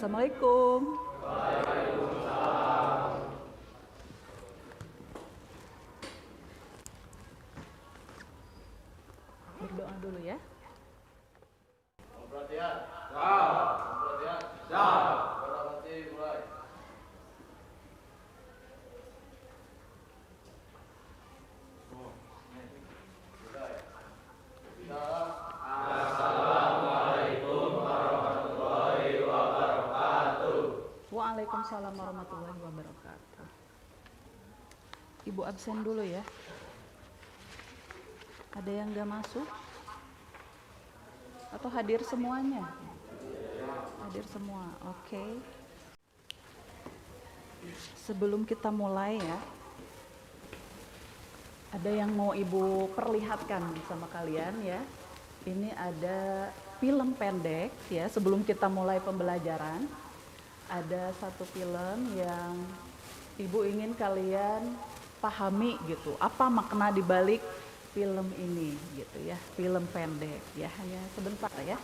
Assalamualaikum. Berdoa dulu ya. Perhatian, perhatian, berhati mulai. Waalaikumsalam warahmatullahi wabarakatuh. Ibu absen dulu ya. Ada yang gak masuk? Atau hadir semuanya? Hadir semua, oke. Sebelum kita mulai ya, ada yang mau ibu perlihatkan sama kalian ya. Ini ada film pendek ya, sebelum kita mulai pembelajaran. Ada satu film yang ibu ingin kalian pahami gitu, apa makna dibalik film ini gitu ya, film pendek ya, hanya sebentar ya.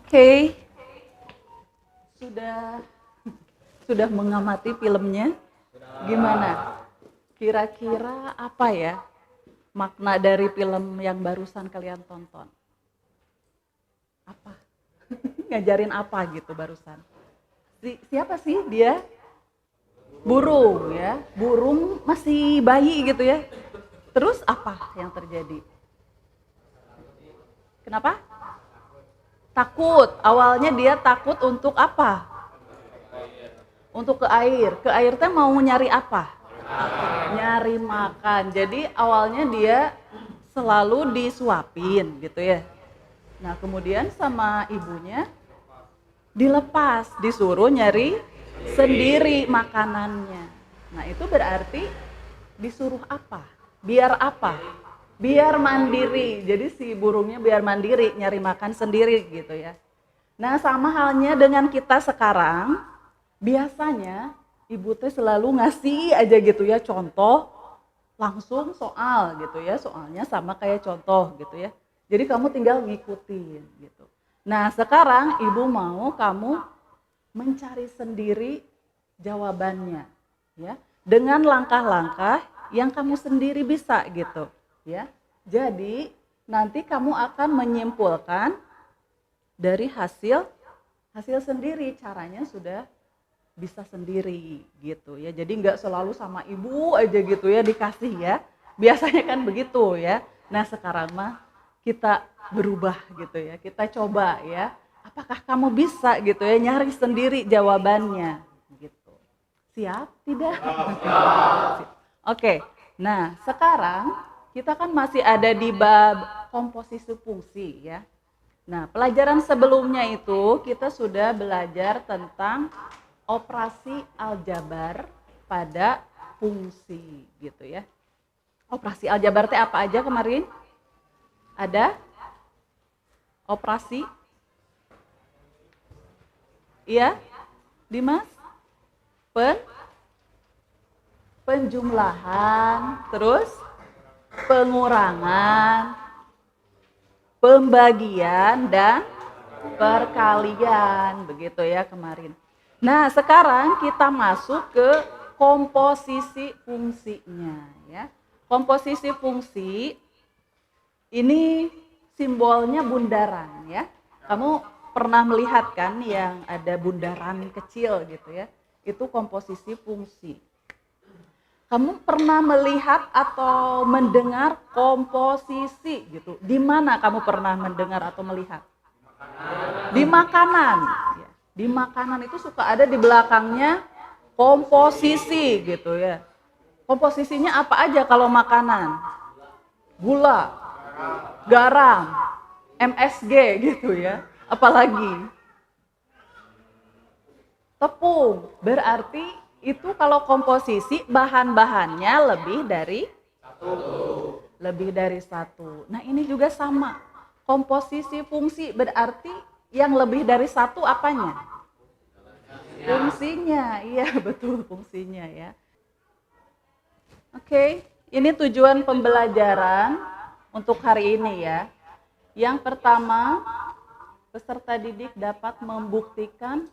Oke, sudah mengamati filmnya, gimana? Kira-kira apa ya makna dari film yang barusan kalian tonton? Apa? Ngajarin apa gitu barusan? Siapa sih dia? Burung ya, burung masih bayi gitu ya. Terus apa yang terjadi? Kenapa? Takut. Awalnya dia takut untuk apa? Untuk ke air. Ke air teh mau nyari apa? Nyari makan. Jadi awalnya dia selalu disuapin gitu ya. Nah kemudian sama ibunya dilepas, disuruh nyari sendiri makanannya. Nah itu berarti disuruh apa? Biar apa? Biar mandiri. Jadi si burungnya biar mandiri, nyari makan sendiri gitu ya. Nah sama halnya dengan kita sekarang, biasanya ibu teh selalu ngasih aja gitu ya contoh, langsung soal gitu ya, soalnya sama kayak contoh gitu ya. Jadi kamu tinggal ngikutin gitu. Nah sekarang ibu mau kamu mencari sendiri jawabannya ya, dengan langkah-langkah yang kamu sendiri bisa gitu ya. Jadi nanti kamu akan menyimpulkan dari hasil sendiri, caranya sudah bisa sendiri gitu ya. Jadi nggak selalu sama ibu aja gitu ya dikasih ya. Biasanya kan begitu ya. Nah sekarang mah kita berubah gitu ya. Kita coba ya. Apakah kamu bisa gitu ya nyari sendiri jawabannya gitu. Siap? Tidak? Oke. Nah sekarang kita kan masih ada di bab komposisi fungsi ya. Nah pelajaran sebelumnya itu kita sudah belajar tentang operasi aljabar pada fungsi gitu ya. Operasi aljabar teh apa aja kemarin? Ada operasi? Iya? Dimas? Penjumlahan, terus pengurangan, pembagian, dan perkalian, begitu ya kemarin. Nah sekarang kita masuk ke komposisi fungsinya ya. Komposisi fungsi ini simbolnya bundaran ya. Kamu pernah melihat kan yang ada bundaran kecil gitu ya. Itu komposisi fungsi. Kamu pernah melihat atau mendengar komposisi gitu? Di mana kamu pernah mendengar atau melihat? Di makanan. Di makanan itu suka ada di belakangnya komposisi gitu ya. Komposisinya apa aja kalau makanan? Gula, garam, MSG gitu ya. Apalagi? Tepung. Berarti itu kalau komposisi bahan-bahannya lebih dari satu. Nah ini juga sama. Komposisi fungsi berarti yang lebih dari satu apanya? Fungsinya. Iya betul fungsinya ya. Oke, ini tujuan pembelajaran untuk hari ini ya. Yang pertama, peserta didik dapat membuktikan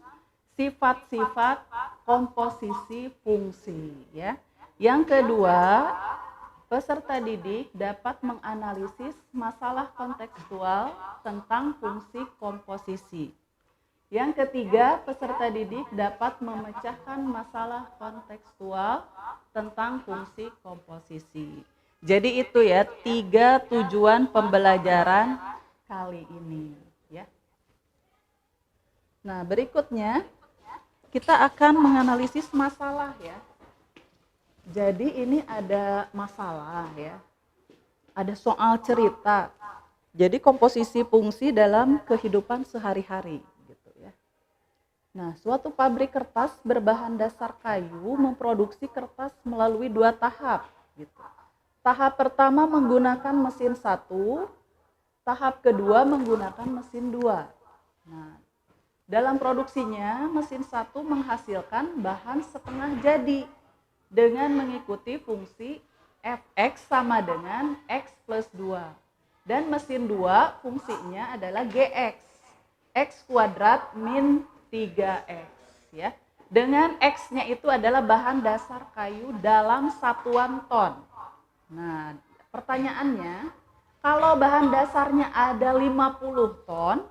sifat-sifat komposisi fungsi ya. Yang kedua, peserta didik dapat menganalisis masalah kontekstual tentang fungsi komposisi. Yang ketiga, peserta didik dapat memecahkan masalah kontekstual tentang fungsi komposisi. Jadi itu ya 3 tujuan pembelajaran kali ini ya. Nah, berikutnya kita akan menganalisis masalah ya. Jadi ini ada masalah ya. Ada soal cerita. Jadi komposisi fungsi dalam kehidupan sehari-hari gitu ya. Nah, suatu pabrik kertas berbahan dasar kayu memproduksi kertas melalui 2 tahap gitu. Tahap pertama menggunakan mesin 1, tahap kedua menggunakan mesin 2. Nah, dalam produksinya, mesin 1 menghasilkan bahan setengah jadi dengan mengikuti fungsi Fx sama dengan X plus 2. Dan mesin 2 fungsinya adalah Gx, X kuadrat min 3X. Ya. Dengan X-nya itu adalah bahan dasar kayu dalam satuan ton. Nah, pertanyaannya, kalau bahan dasarnya ada 50 ton,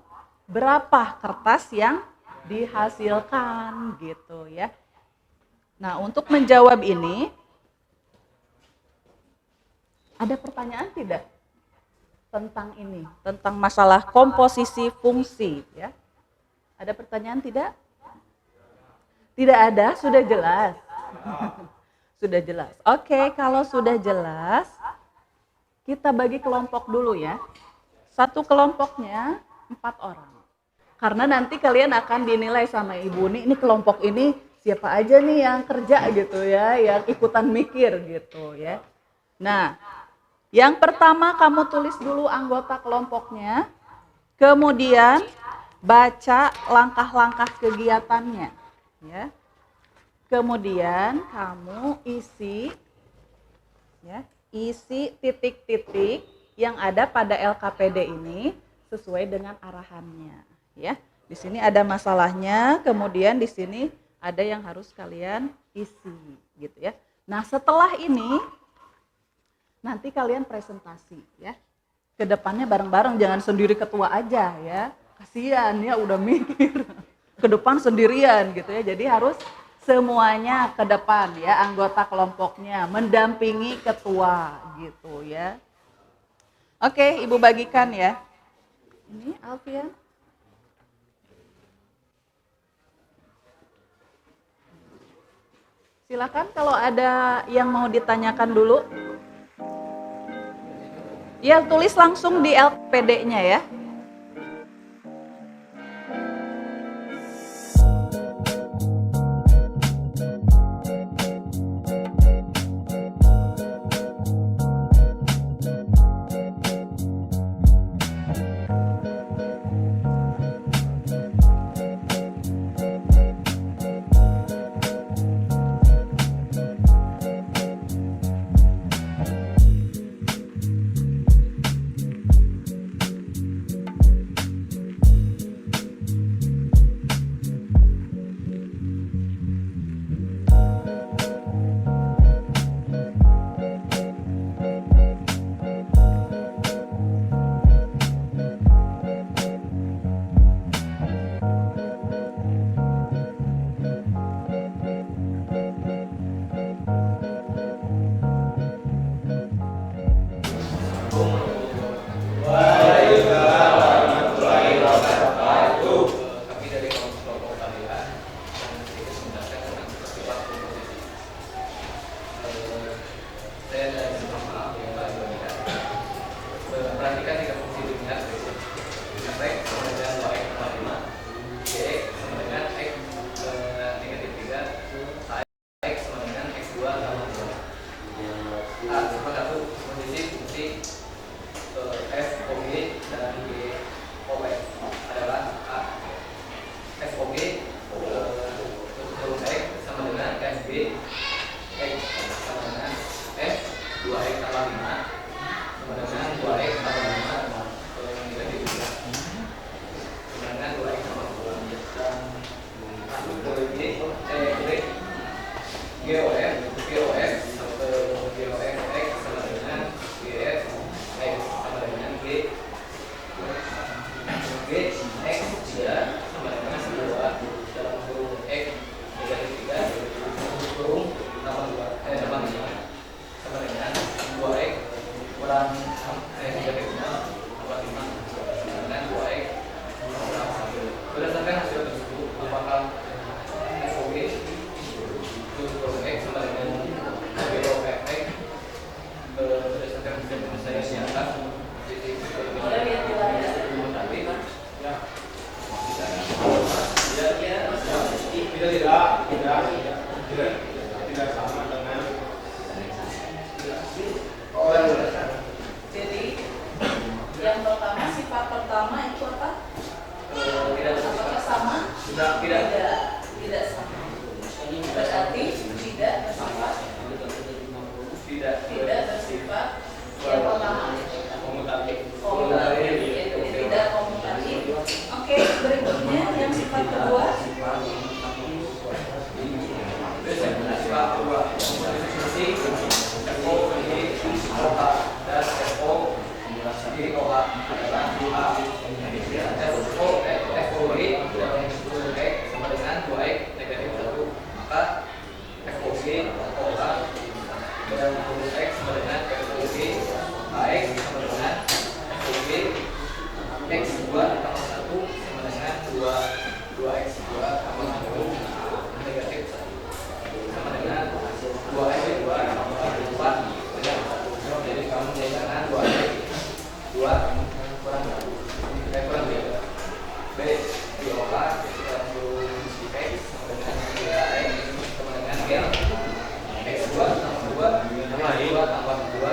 berapa kertas yang dihasilkan gitu ya. Nah, untuk menjawab ini ada pertanyaan tidak tentang ini, tentang masalah komposisi fungsi ya? Ada pertanyaan tidak? Tidak ada, sudah jelas. Sudah jelas. Oke, kalau sudah jelas, kita bagi kelompok dulu ya. Satu kelompoknya 4 orang. Karena nanti kalian akan dinilai sama Ibu ini kelompok ini siapa aja nih yang kerja gitu ya, yang ikutan mikir gitu ya. Nah, yang pertama kamu tulis dulu anggota kelompoknya, kemudian baca langkah-langkah kegiatannya ya. Kemudian kamu isi titik-titik yang ada pada LKPD ini sesuai dengan arahannya ya. Di sini ada masalahnya, kemudian di sini ada yang harus kalian isi gitu ya. Nah, setelah ini nanti kalian presentasi ya. Kedepannya bareng-bareng, jangan sendiri ketua aja ya. Kasihan ya udah mikir. Ke depan sendirian gitu ya. Jadi harus semuanya ke depan ya, anggota kelompoknya mendampingi ketua gitu ya. Oke, Ibu bagikan ya. Ini Alfian. Silakan kalau ada yang mau ditanyakan dulu. Ya, tulis langsung di LPD-nya ya. Sudah tidak. Tidak sama. Berarti tidak bersifat tidak bersifat yang pertama Komutatif. komutatif, tidak komutatif. Oke, berikutnya yang sifat kedua. Sifat kedua komposisi FO, I, OH dan FO, I, OH adalah A. FO, FOG dan X sama dengan 2X negatif 1. Maka FOG, OH dan X sama dengan FOG, AX sama dengan FOG, X2 tambah 1 sama dengan 2X2 tambah 1 negatif 1 sama dengan 2X2 tambah 4 dengan 1. Jadi kamu menjadikan 2X2 kurang 3. B, DOH kita suruh X sama dengan 3X sama dengan L. X2 tambah 2 tambah 2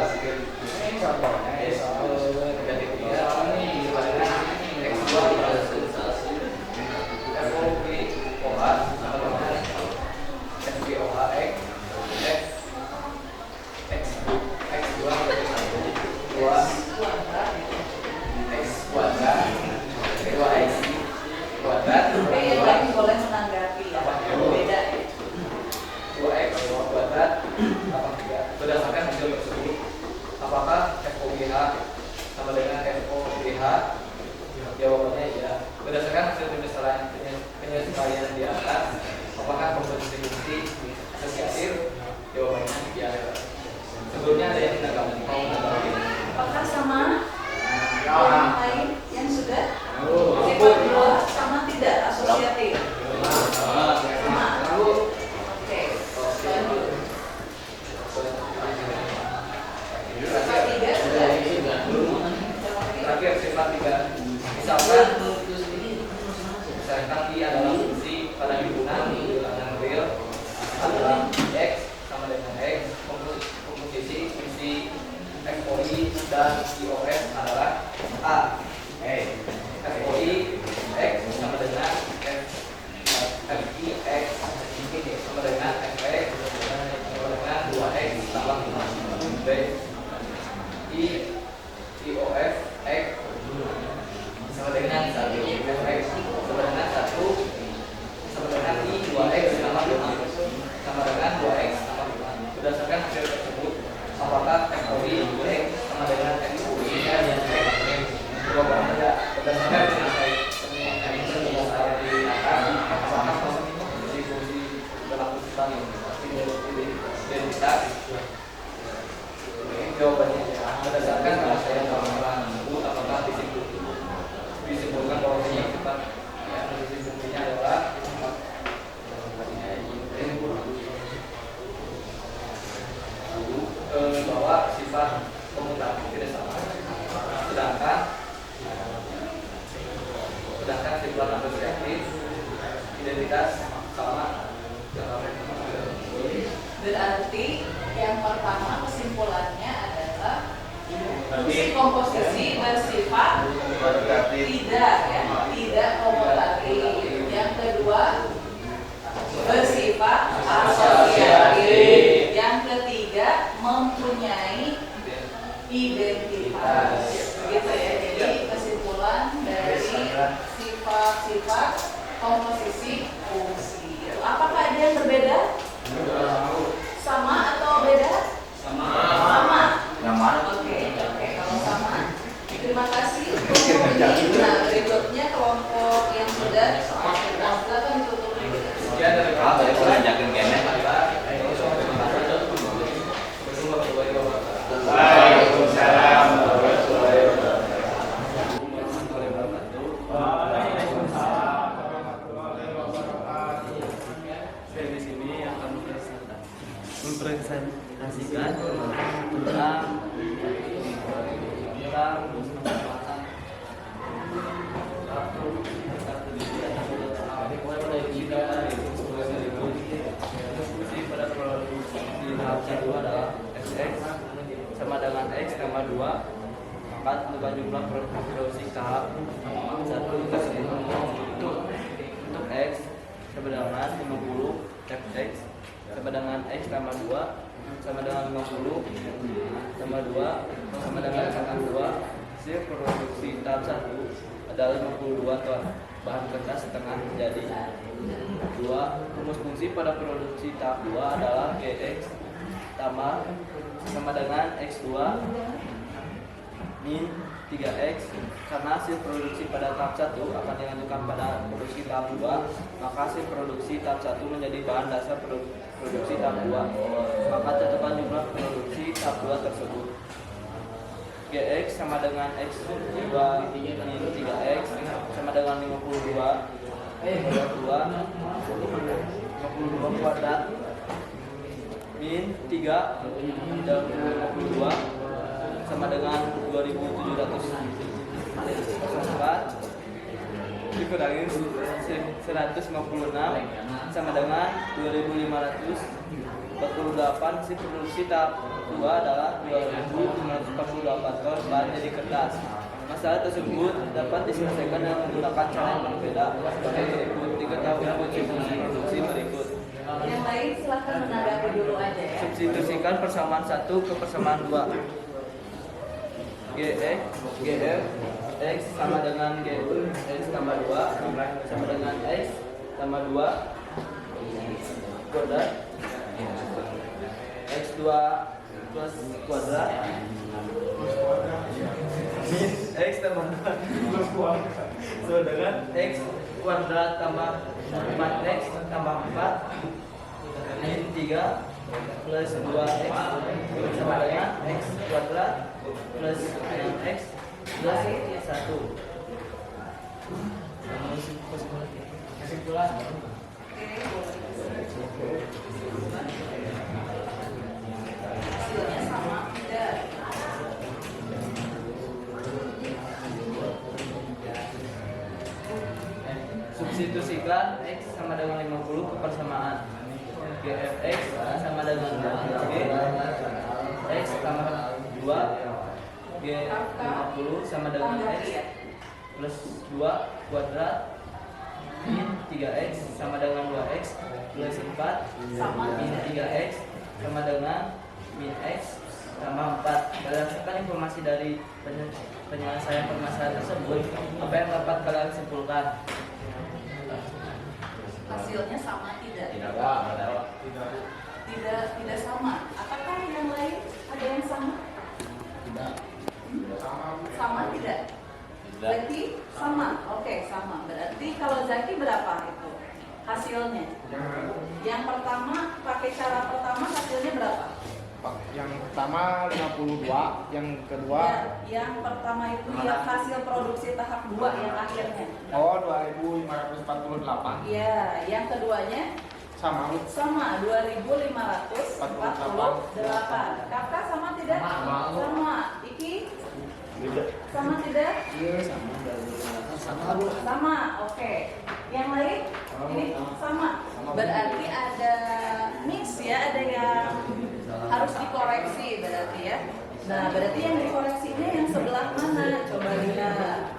negatif 3 sama dengan X2 FOV OH sama dengan FVOH X2 negatif 1 2 X kuadrat 2X kuadrat. Oke, yang lain boleh menanggapi ya. Beda ya. 2X kuadrat 83. Berdasarkan hasil tersebut, apakah FOGH sama dengan FOGH? Jawabannya iya. Berdasarkan hasil penyesuaian di atas, apakah komposisi fungsi asosiatif? Jawabannya iya. Sebelumnya ada yang mau menanggapi? Apakah sama? Yang lain yang sudah? Sifat kedua sama tidak asosiatif? Sama. Oke, lanjut. Sifat tiga sudah? Terakhir sifat 3. Misalkan I adalah fungsi pada himpunan bilangan real adalah X sama dengan X. Komposisi fungsi FOI dan IOF adalah A. FOI X sama dengan FI X sama dengan FX sama dengan 2X tambah 5. B. IOF X sama dengan 1. FX sama dengan 1 sama dengan I 2X tambah 5 sama dengan 2X tambah 5. Berdasarkan hasil tersebut, apakah FOI X sama dengan FOI X? Jawabannya tidak. Berdasarkan penjelasan di atas, apakah fungsi dalam tentang identitas? Jawabannya ya. Berdasarkan penjelasan dalam tersebut, apakah disimpulkan bahwa sifat fungsinya adalah bahwa sifat komutatif tidak sama, sedangkan sifat asosiatif identitas sama. Berarti yang pertama kesimpulannya adalah fungsi komposisi bersifat tidak ya, tidak komutatif. Yang kedua bersifat asosiatif. Yang ketiga mempunyai identitas. Gitu ya. Jadi kesimpulan dari sifat-sifat komposisi fungsi. Apakah ada yang berbeda? Sama atau beda? Sama. Oke, kalau sama. Terima kasih untuk ini. Nah, berikutnya kelompok yang sudah silakan ditutup dulu. Sekian dari Waalaikumsalam warahmatullahi Di sini akan mempresentasikan tentang pada di tahap kedua adalah XX sama dengan X tambah 2, maka tentukan jumlah produksi tahap 1 hingga 10. Untuk X sama dengan 50 fx sama dengan x tambah 2 sama dengan 50 tambah 2 sama dengan angka 2. Hasil produksi tahap 1 adalah 52 ton bahan kertas setengah jadi 2. Rumus fungsi pada produksi tahap 2 adalah gx tambah sama dengan x2 min 3x. Karena hasil produksi pada tahap 1 akan dilanjutkan pada produksi tahap 2, maka hasil produksi tahap 1 menjadi bahan dasar produksi tahap 2. Maka tentukan jumlah produksi tahap 2 tersebut. Gx sama dengan x2 min 3x sama dengan 52 kuadrat min 3 dan 52 sama dengan 2704 dikurangi 156 sama dengan 2548. Hasil produksi tahap 2 adalah 2548 ton bahan jadi kertas. Masalah tersebut dapat diselesaikan dengan menggunakan cara yang berbeda sebagai berikut. Diketahui fungsi produksi berikut. Yang lain silahkan menanggapi dulu aja ya. Substitusikan persamaan 1 ke persamaan 2. Gf x sama dengan x tambah 2 sama dengan x tambah 2 kuadrat x2 plus kuadrat min x tambah 2 sama dengan x kuadrat tambah 4x tambah 4 min 3 plus 2x sama dengan x kuadrat plus 6x plus 1. Kesimpulan. Hasilnya sama tidak? Substitusikan x sama dengan 50 ke persamaan. Gfx sama dengan g x tambah 2 G 50 sama dengan x plus 2 kuadrat min 3x sama dengan 2x plus 4 min 3x sama dengan min x tambah 4. Berdasarkan informasi dari penyelesaian permasalahan tersebut, apa yang dapat kalian simpulkan? Hasilnya sama tidak? Tidak sama. Apakah yang lain ada yang sama? Tidak. Sama tidak? Berarti sama. Oke, sama. Berarti kalau Zaki berapa itu hasilnya? Yang pertama pakai cara pertama hasilnya berapa? Yang pertama 52, yang kedua Yang pertama itu yang hasil produksi tahap 2 yang akhirnya. 2548. Iya, yang keduanya Sama. 2548. Kakak sama tidak? Sama. Iki? Sama tidak? Iya, sama. Sama. Oke. Yang lain? Ini sama. Berarti ada mix ya, ada yang harus dikoreksi berarti ya. Nah, berarti yang dikoreksinya yang sebelah mana? Coba lihat.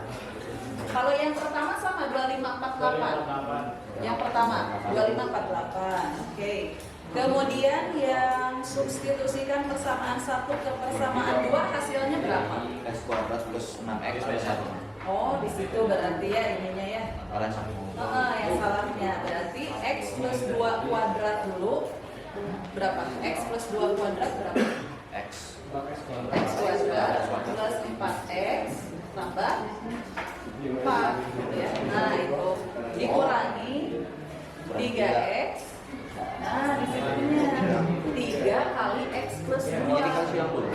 Kalau yang pertama sama 2548. Yang pertama 2548. Oke. Kemudian yang substitusikan persamaan 1 ke persamaan 2 hasilnya berapa? X kuadrat plus 6x plus 1. Oh, di situ berarti ya ininya ya. Kalian sama. Yang salahnya berarti x plus 2 kuadrat dulu berapa? X plus 2 kuadrat berapa? X. X kuadrat plus 4x tambah 4 ya. Nah itu dikurangi 3x. Nah di situnya 3 kali x plus 2. Jadi dikasih yang dulu.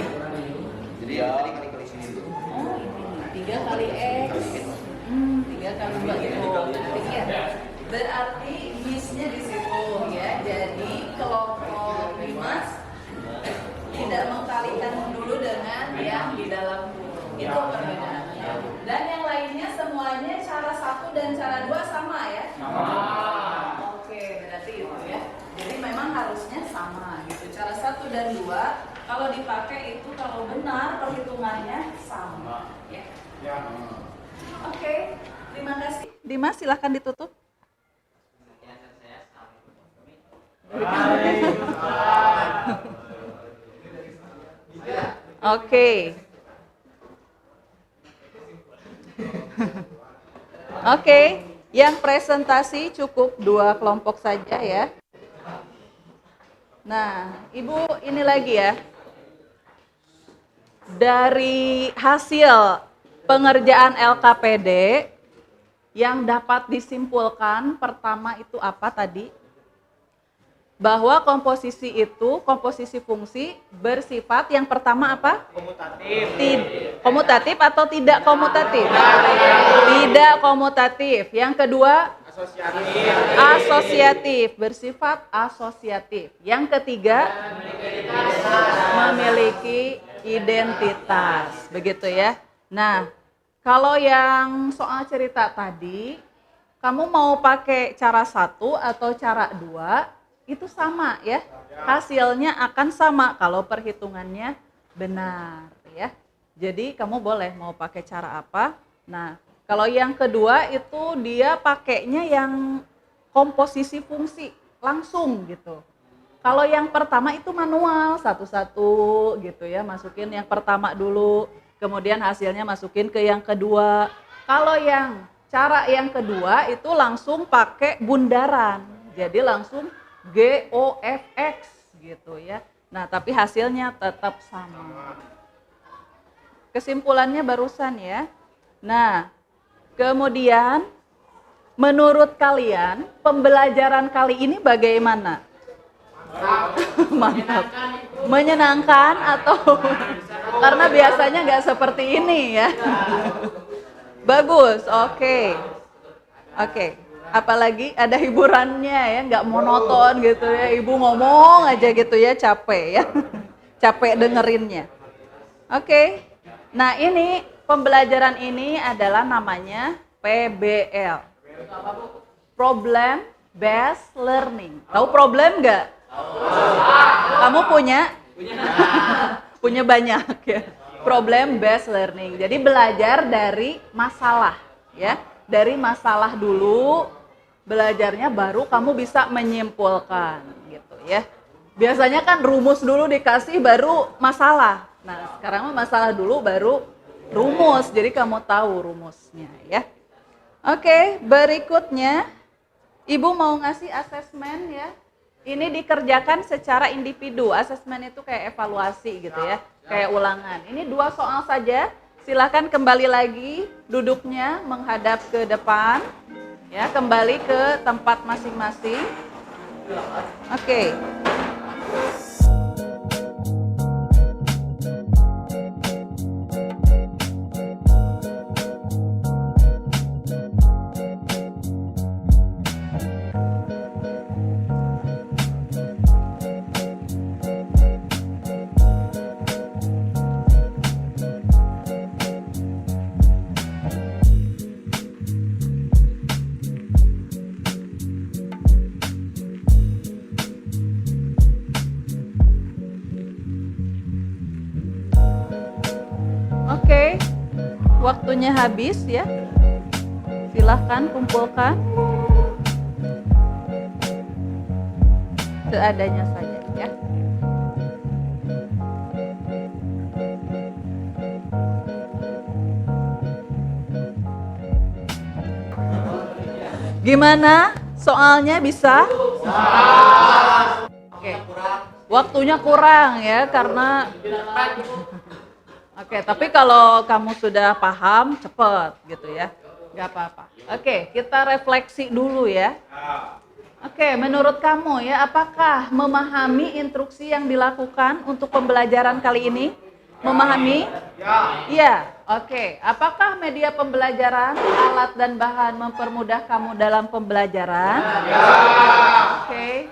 Jadi tadi kali sini dulu. Oh ini 3 kali x. 3 kali 2 itu. Ya. Berarti misnya di situ ya. Jadi kelompok Dimas tidak mengkalikan dulu dengan yang di dalam kurung. Itu perbedaannya. Dan yang lainnya semuanya cara 1 dan cara 2 sama ya? Sama. Oke, berarti itu ya. Jadi memang harusnya sama gitu. Cara 1 dan 2 kalau dipakai itu kalau benar perhitungannya sama ya. Oke, terima kasih. Dimas silahkan ditutup. Oke. Oke, yang presentasi cukup 2 kelompok saja ya. Nah, Ibu ini lagi ya. Dari hasil pengerjaan LKPD yang dapat disimpulkan pertama itu apa tadi? Bahwa komposisi itu, komposisi fungsi bersifat yang pertama apa? Komutatif atau tidak komutatif? Tidak komutatif. Yang kedua? Asosiatif, bersifat asosiatif. Yang ketiga? Memiliki identitas. Begitu ya. Nah, kalau yang soal cerita tadi, kamu mau pakai cara 1 atau cara 2? Itu sama ya, hasilnya akan sama kalau perhitungannya benar ya. Jadi kamu boleh mau pakai cara apa. Nah, kalau yang kedua itu dia pakainya yang komposisi fungsi langsung gitu. Kalau yang pertama itu manual satu-satu gitu ya, masukin yang pertama dulu, kemudian hasilnya masukin ke yang kedua. Kalau yang cara yang kedua itu langsung pakai bundaran, jadi langsung GOFX gitu ya. Nah, tapi hasilnya tetap sama. Kesimpulannya barusan ya. Nah, kemudian menurut kalian pembelajaran kali ini bagaimana? Mantap. Menyenangkan atau karena biasanya nggak seperti ini ya. Bagus, oke. Oke. Apalagi ada hiburannya ya, nggak monoton gitu ya, ibu ngomong aja gitu ya, capek ya, capek dengerinnya. Oke, nah ini pembelajaran ini adalah namanya PBL, Problem Based Learning. Tahu problem nggak? Kamu punya? Punya banyak ya. Problem Based Learning, jadi belajar dari masalah ya, dari masalah dulu. Belajarnya baru kamu bisa menyimpulkan gitu ya. Biasanya kan rumus dulu dikasih baru masalah. Nah, sekarang masalah dulu baru rumus. Jadi kamu tahu rumusnya ya. Oke, berikutnya Ibu mau ngasih asesmen ya. Ini dikerjakan secara individu. Asesmen itu kayak evaluasi gitu ya, kayak ulangan. Ini 2 soal saja. Silakan kembali lagi duduknya menghadap ke depan. Ya, kembali ke tempat masing-masing. Oke. Oke, waktunya habis ya. Silahkan kumpulkan seadanya saja ya. Gimana? Soalnya bisa? Oke. Waktunya kurang ya karena Oke, tapi kalau kamu sudah paham, cepet gitu ya. Gak apa-apa. Oke, kita refleksi dulu ya. Oke, menurut kamu ya, apakah memahami instruksi yang dilakukan untuk pembelajaran kali ini? Memahami? Iya. Oke, apakah media pembelajaran, alat dan bahan mempermudah kamu dalam pembelajaran? Oke.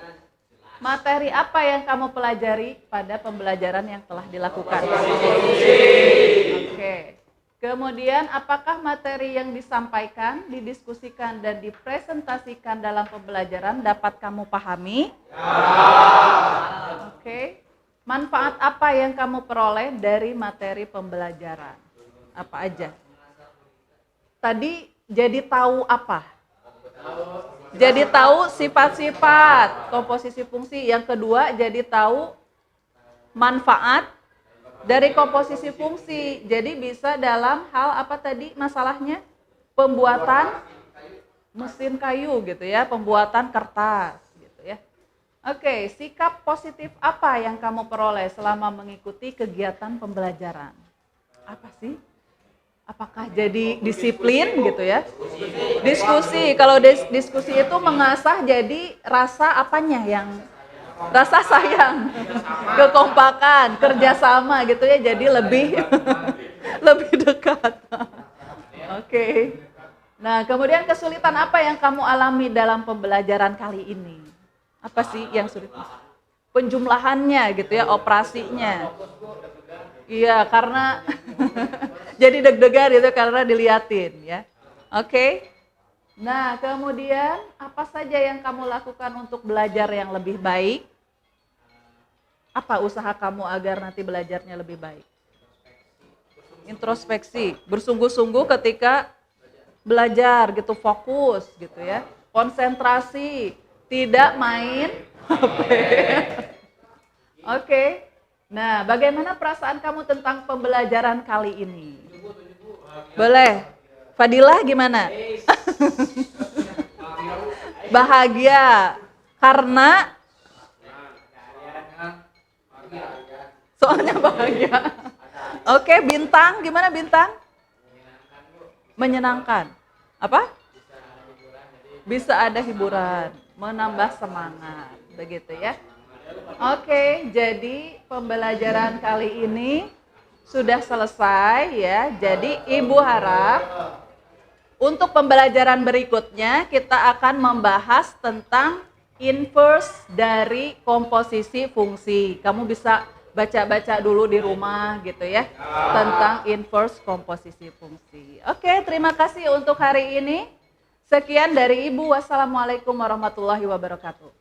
Materi apa yang kamu pelajari pada pembelajaran yang telah dilakukan? Oke. Kemudian apakah materi yang disampaikan, didiskusikan, dan dipresentasikan dalam pembelajaran dapat kamu pahami? Oke. Manfaat apa yang kamu peroleh dari materi pembelajaran? Apa aja? Tadi jadi tahu apa? Jadi tahu sifat-sifat komposisi fungsi. Yang kedua, jadi tahu manfaat dari komposisi fungsi. Jadi bisa dalam hal apa tadi masalahnya? Pembuatan mesin kayu gitu ya, pembuatan kertas gitu ya. Oke, sikap positif apa yang kamu peroleh selama mengikuti kegiatan pembelajaran? Apa sih? Apakah jadi disiplin gitu ya? Diskusi, kalau diskusi itu mengasah jadi rasa apanya yang rasa sayang, kekompakan, kerjasama gitu ya, jadi lebih lebih dekat. Oke. Nah, kemudian kesulitan apa yang kamu alami dalam pembelajaran kali ini? Apa sih yang sulit? Penjumlahannya gitu ya, operasinya. Iya, karena jadi deg-degan itu karena diliatin ya. Oke. Nah, kemudian apa saja yang kamu lakukan untuk belajar yang lebih baik? Apa usaha kamu agar nanti belajarnya lebih baik? Introspeksi, bersungguh-sungguh ketika belajar gitu, fokus gitu ya. Konsentrasi, tidak main HP. Oke. Nah, bagaimana perasaan kamu tentang pembelajaran kali ini? Boleh. Fadilah gimana? Bahagia. Karena soalnya bahagia. Oke, Bintang, gimana Bintang? Menyenangkan. Apa? Bisa ada hiburan, menambah semangat, begitu ya. Oke, jadi pembelajaran kali ini sudah selesai ya. Jadi Ibu harap untuk pembelajaran berikutnya kita akan membahas tentang inverse dari komposisi fungsi. Kamu bisa baca-baca dulu di rumah gitu ya, tentang inverse komposisi fungsi. Oke, terima kasih untuk hari ini. Sekian dari Ibu. Wassalamualaikum warahmatullahi wabarakatuh.